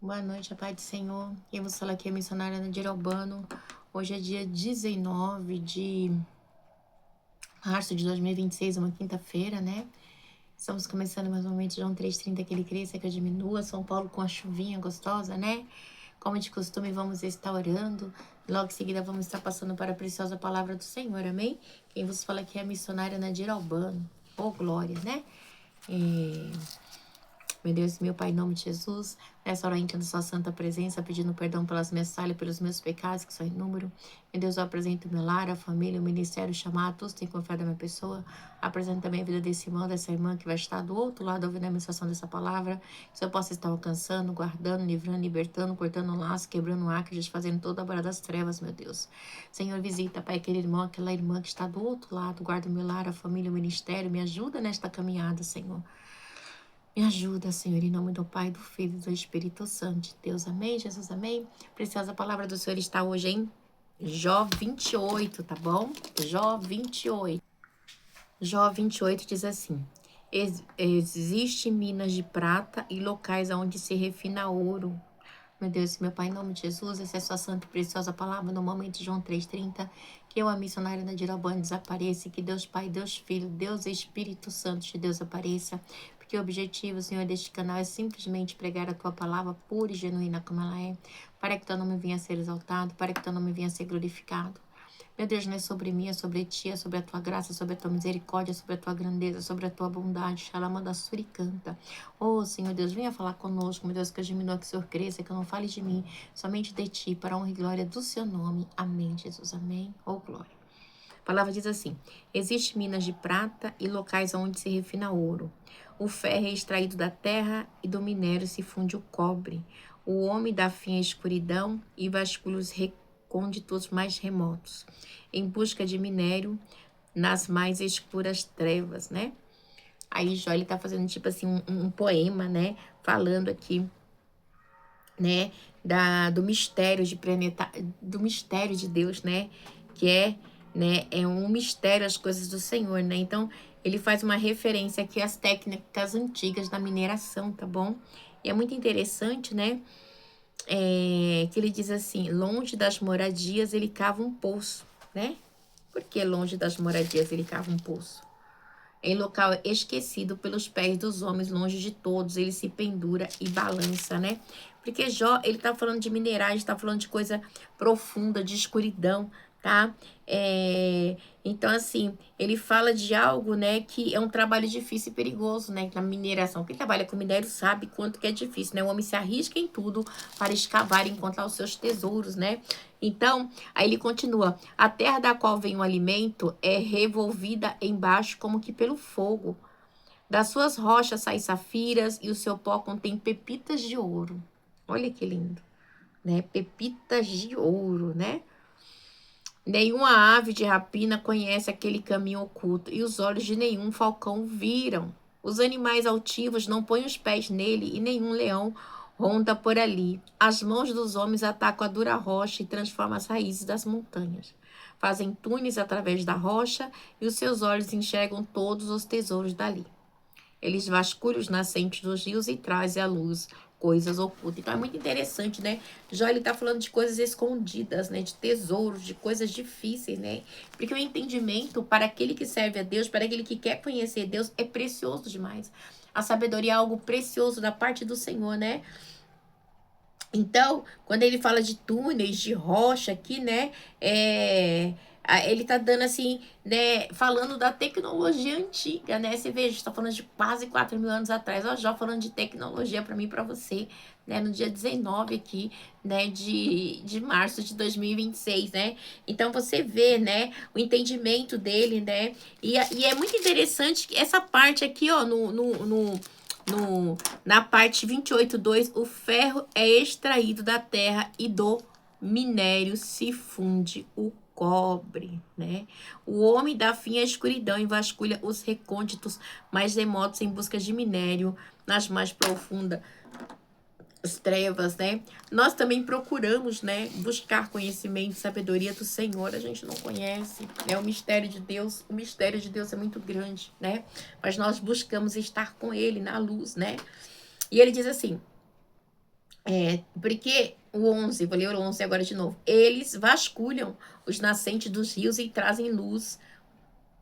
Boa noite, a paz do Senhor. Quem vos fala aqui é a missionária Nadir Albano. Hoje é dia 19 de março de 2026, uma quinta-feira, né? Estamos começando mais um momento, João 3,30, que ele cresça, que eu diminua. São Paulo com a chuvinha gostosa, né? Como de costume, vamos estar orando. Logo em seguida, vamos estar passando para a preciosa palavra do Senhor, amém? Quem vos fala aqui é a missionária Nadir Albano. Oh, glória, né? Meu Deus, meu Pai, em nome de Jesus, nessa hora entra na sua santa presença, pedindo perdão pelas minhas falhas, pelos meus pecados, que são em número. Meu Deus, eu apresento o meu lar, a família, o ministério, chamar todos têm confiado na minha pessoa. Apresento também a vida desse irmão, dessa irmã que vai estar do outro lado ouvindo a ministração dessa palavra. Que eu possa estar alcançando, guardando, livrando, libertando, cortando o laço, quebrando o acre, desfazendo toda a barra das trevas, meu Deus. Senhor, visita, Pai, aquele irmão, aquela irmã que está do outro lado, guarda o meu lar, a família, o ministério, me ajuda nesta caminhada, Senhor. Me ajuda, Senhor, em nome do Pai, do Filho e do Espírito Santo de Deus. Amém, Jesus, amém. Preciosa palavra do Senhor está hoje em Jó 28, tá bom? Jó 28. Jó 28 diz assim: Existem minas de prata e locais onde se refina ouro. Meu Deus, meu Pai, em nome de Jesus, essa é a sua santa e preciosa palavra no momento de João 3,30, que eu, a missionária da Dirabane, desapareça, que Deus Pai, Deus Filho, Deus Espírito Santo de Deus apareça, porque o objetivo, Senhor, deste canal é simplesmente pregar a Tua palavra pura e genuína como ela é, para que Teu nome venha a ser exaltado, para que Teu nome venha a ser glorificado. Meu Deus, não é sobre mim, é sobre ti, é sobre a tua graça, sobre a tua misericórdia, sobre a tua grandeza, sobre a tua bondade. Xalamanda suricanta. Oh, Senhor Deus, venha falar conosco, meu Deus, que eu diminua, que o Senhor cresça, que eu não fale de mim, somente de ti, para a honra e glória do seu nome. Amém, Jesus, amém. Oh, glória. A palavra diz assim: existem minas de prata e locais onde se refina ouro. O ferro é extraído da terra e do minério se funde o cobre. O homem dá fim à escuridão e vasculha os recônditos mais remotos, em busca de minério nas mais escuras trevas, né? Aí Jó, ele tá fazendo tipo assim um poema, né? Falando aqui, né? Do mistério do mistério de Deus, né? Que é, né? É um mistério as coisas do Senhor, né? Então, ele faz uma referência aqui às técnicas antigas da mineração, tá bom? E é muito interessante, né? Que ele diz assim: longe das moradias ele cava um poço, né? Por que longe das moradias ele cava um poço? Em local esquecido pelos pés dos homens, longe de todos, ele se pendura e balança, né? Porque Jó, ele tá falando de minerais, tá falando de coisa profunda, de escuridão, tá? Então, assim, ele fala de algo, né, que é um trabalho difícil e perigoso, né? Na mineração. Quem trabalha com minério sabe quanto que é difícil, né? O homem se arrisca em tudo para escavar e encontrar os seus tesouros, né? Então, aí ele continua: a terra da qual vem o alimento é revolvida embaixo como que pelo fogo. Das suas rochas saem safiras e o seu pó contém pepitas de ouro. Olha que lindo, né? Pepitas de ouro, né? Nenhuma ave de rapina conhece aquele caminho oculto e os olhos de nenhum falcão viram. Os animais altivos não põem os pés nele e nenhum leão ronda por ali. As mãos dos homens atacam a dura rocha e transformam as raízes das montanhas. Fazem túneis através da rocha e os seus olhos enxergam todos os tesouros dali. Eles vasculham os nascentes dos rios e trazem à luz coisas ocultas. Então é muito interessante, né? Jó, ele tá falando de coisas escondidas, né? De tesouros, de coisas difíceis, né? Porque o entendimento para aquele que serve a Deus, para aquele que quer conhecer Deus, é precioso demais. A sabedoria é algo precioso da parte do Senhor, né? Então, quando ele fala de túneis, de rocha aqui, né? Ele tá dando assim, né? Falando da tecnologia antiga, né? Você veja, está falando de quase 4.000 anos atrás. Ó, já falando de tecnologia para mim e para você, né? No dia 19 aqui, né? De março de 2026, né? Então, você vê, né? O entendimento dele, né? E é muito interessante que essa parte aqui, ó, na parte 28.2, o ferro é extraído da terra e do minério se funde o cobre, né? O homem dá fim à escuridão e vasculha os recônditos mais remotos em busca de minério nas mais profundas trevas, né? Nós também procuramos, né, buscar conhecimento e sabedoria do Senhor. A gente não conhece, né? O mistério de Deus é muito grande, né? Mas nós buscamos estar com ele na luz, né? E ele diz assim: Porque o 11, vou ler o 11 agora de novo. Eles vasculham os nascentes dos rios e trazem luz,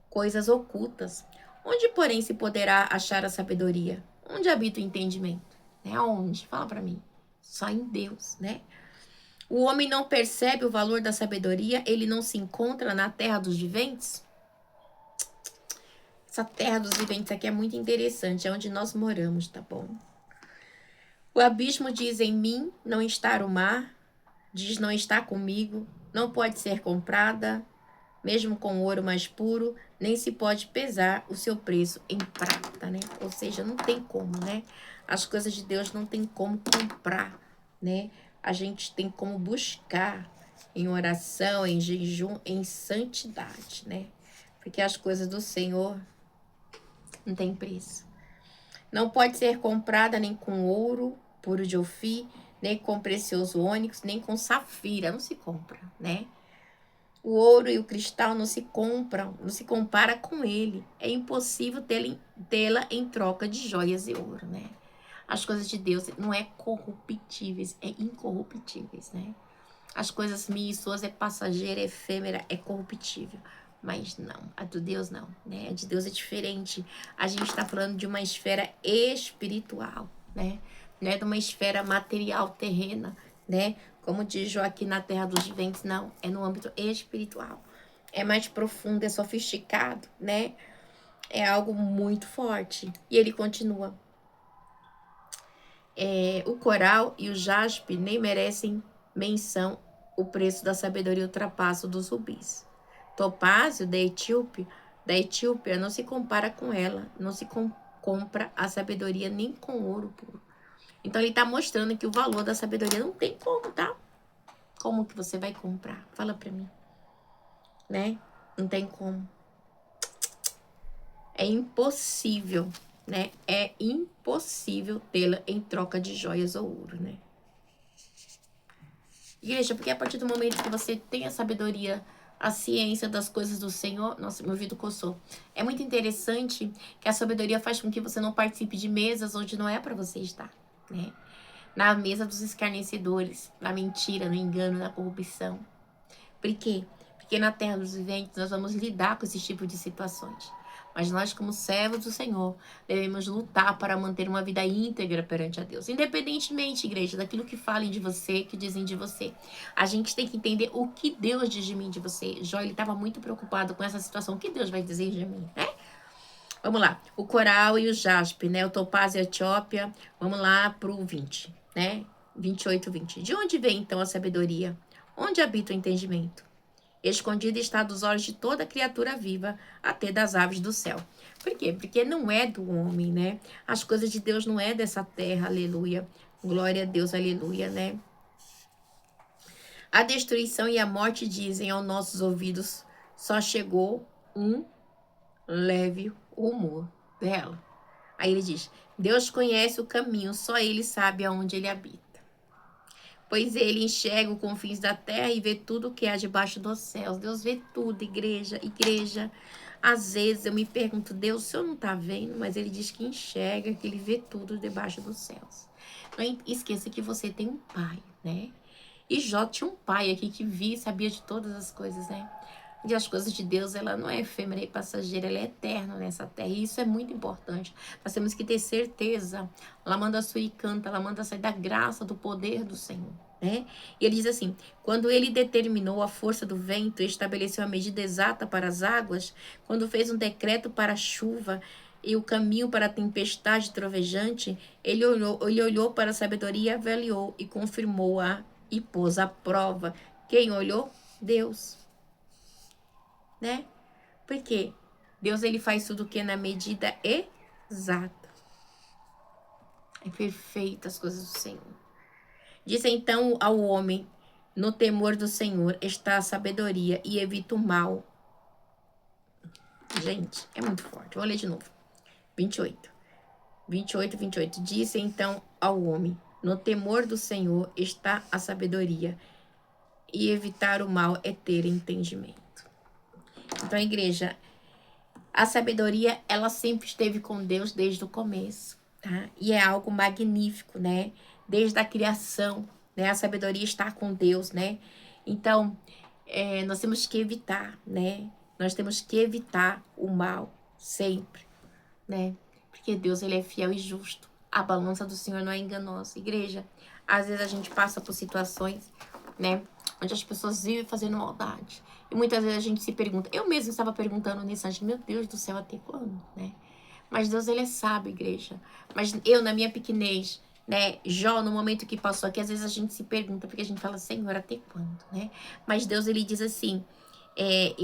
coisas ocultas. Onde, porém, se poderá achar a sabedoria? Onde habita o entendimento? Onde? Fala para mim. Só em Deus, né? O homem não percebe o valor da sabedoria, ele não se encontra na terra dos viventes? Essa terra dos viventes aqui é muito interessante, é onde nós moramos, tá bom? O abismo diz: em mim não está o mar, diz: não está comigo, não pode ser comprada, mesmo com ouro mais puro, nem se pode pesar o seu preço em prata, né? Ou seja, não tem como, né? As coisas de Deus não tem como comprar, né? A gente tem como buscar em oração, em jejum, em santidade, né? Porque as coisas do Senhor não tem preço. Não pode ser comprada nem com ouro puro de Ofir, nem com precioso ônix, nem com safira. Não se compra, né? O ouro e o cristal não se compram, não se compara com ele. É impossível tê-la em troca de joias e ouro, né? As coisas de Deus não é corruptíveis, é incorruptíveis, né? As coisas minhas e suas é passageira, é efêmera, é corruptível. Mas não, a de Deus não, né? A de Deus é diferente. A gente está falando de uma esfera espiritual, né? Não é de uma esfera material, terrena, né? Como diz Joaquim na terra dos viventes, não. É no âmbito espiritual. É mais profundo, é sofisticado, né? É algo muito forte. E ele continua. O coral e o jaspe nem merecem menção. O preço da sabedoria ultrapassa o dos rubis. Topázio da Etiópia não se compara com ela, não se compra a sabedoria nem com ouro puro. Então ele está mostrando que o valor da sabedoria não tem como, tá? Como que você vai comprar? Fala para mim, né? Não tem como. É impossível, né? É impossível tê-la em troca de joias ou ouro, né? Igreja, porque a partir do momento que você tem a sabedoria, a ciência das coisas do Senhor... Nossa, meu ouvido coçou. É muito interessante que a sabedoria faz com que você não participe de mesas onde não é para você estar, né? Na mesa dos escarnecedores, na mentira, no engano, na corrupção. Por quê? Porque na terra dos viventes nós vamos lidar com esse tipo de situações. Mas nós, como servos do Senhor, devemos lutar para manter uma vida íntegra perante a Deus. Independentemente, igreja, daquilo que falem de você, que dizem de você. A gente tem que entender o que Deus diz de mim, de você. Jó, ele estava muito preocupado com essa situação. O que Deus vai dizer de mim, né? Vamos lá. O coral e o jaspe, né? O topázio e a Etiópia. Vamos lá pro 20, né? 28, 20. De onde vem, então, a sabedoria? Onde habita o entendimento? Escondida está dos olhos de toda criatura viva, até das aves do céu. Por quê? Porque não é do homem, né? As coisas de Deus não é dessa terra, aleluia. Glória a Deus, aleluia, né? A destruição e a morte dizem aos nossos ouvidos, só chegou um leve rumor dela. Aí ele diz, Deus conhece o caminho, só ele sabe aonde ele habita. Pois ele enxerga os confins da terra e vê tudo o que há debaixo dos céus. Deus vê tudo, igreja. Às vezes eu me pergunto, Deus, o senhor não está vendo? Mas ele diz que enxerga, que ele vê tudo debaixo dos céus. Não esqueça que você tem um pai, né? E Jó tinha um pai aqui que via e sabia de todas as coisas, né? E as coisas de Deus, ela não é efêmera e passageira, ela é eterna nessa terra. E isso é muito importante. Nós temos que ter certeza. Ela manda suricanta, ela manda sair da graça, do poder do Senhor, né? E ele diz assim, quando ele determinou a força do vento, estabeleceu a medida exata para as águas, quando fez um decreto para a chuva e o caminho para a tempestade trovejante, ele olhou para a sabedoria, avaliou e confirmou-a e pôs à prova. Quem olhou? Deus. Né? Porque Deus, ele faz tudo que é na medida exata. É perfeita as coisas do Senhor. Diz então ao homem, no temor do Senhor está a sabedoria e evita o mal. Gente, é muito forte. Vou ler de novo. 28. 28. Disse então ao homem, no temor do Senhor está a sabedoria e evitar o mal é ter entendimento. Então, igreja, a sabedoria, ela sempre esteve com Deus desde o começo, tá? E é algo magnífico, né? desde a criação, né? A sabedoria está com Deus, né? Então, nós temos que evitar, né? Nós temos que evitar o mal sempre, né? Porque Deus, ele é fiel e justo. A balança do Senhor não é enganosa. Igreja, às vezes a gente passa por situações, né? Onde as pessoas vivem fazendo maldade. E muitas vezes a gente se pergunta, eu mesmo estava perguntando nesse instante, meu Deus do céu, até quando, né? Mas Deus, ele é sábio, igreja. Mas eu, na minha pequenez, né? Jó, no momento que passou aqui, às vezes a gente se pergunta, porque a gente fala, Senhor, até quando, né? Mas Deus, ele diz assim,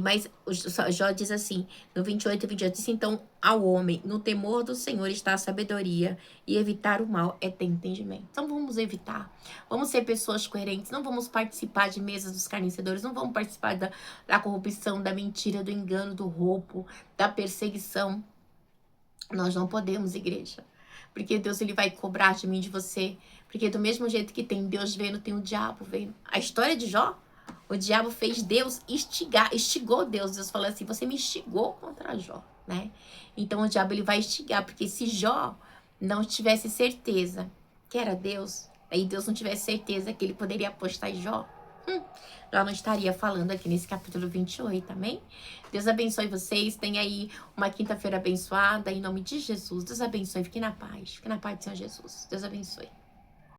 mas o Jó diz assim, no 28, disse então ao homem, no temor do Senhor está a sabedoria, e evitar o mal é ter entendimento. Então vamos evitar, vamos ser pessoas coerentes, não vamos participar de mesas dos carnecedores, não vamos participar da corrupção, da mentira, do engano, do roubo, da perseguição. Nós não podemos, igreja, porque Deus, ele vai cobrar de mim, de você, porque do mesmo jeito que tem Deus vendo, tem o diabo vendo. A história de Jó, o diabo fez Deus instigou Deus. Deus falou assim, você me instigou contra Jó, né? Então o diabo, ele vai instigar, porque se Jó não tivesse certeza que era Deus, aí Deus não tivesse certeza que ele poderia apostar em Jó, Jó não estaria falando aqui nesse capítulo 28, amém? Deus abençoe vocês, tenha aí uma quinta-feira abençoada, em nome de Jesus. Deus abençoe, fique na paz do Senhor Jesus. Deus abençoe.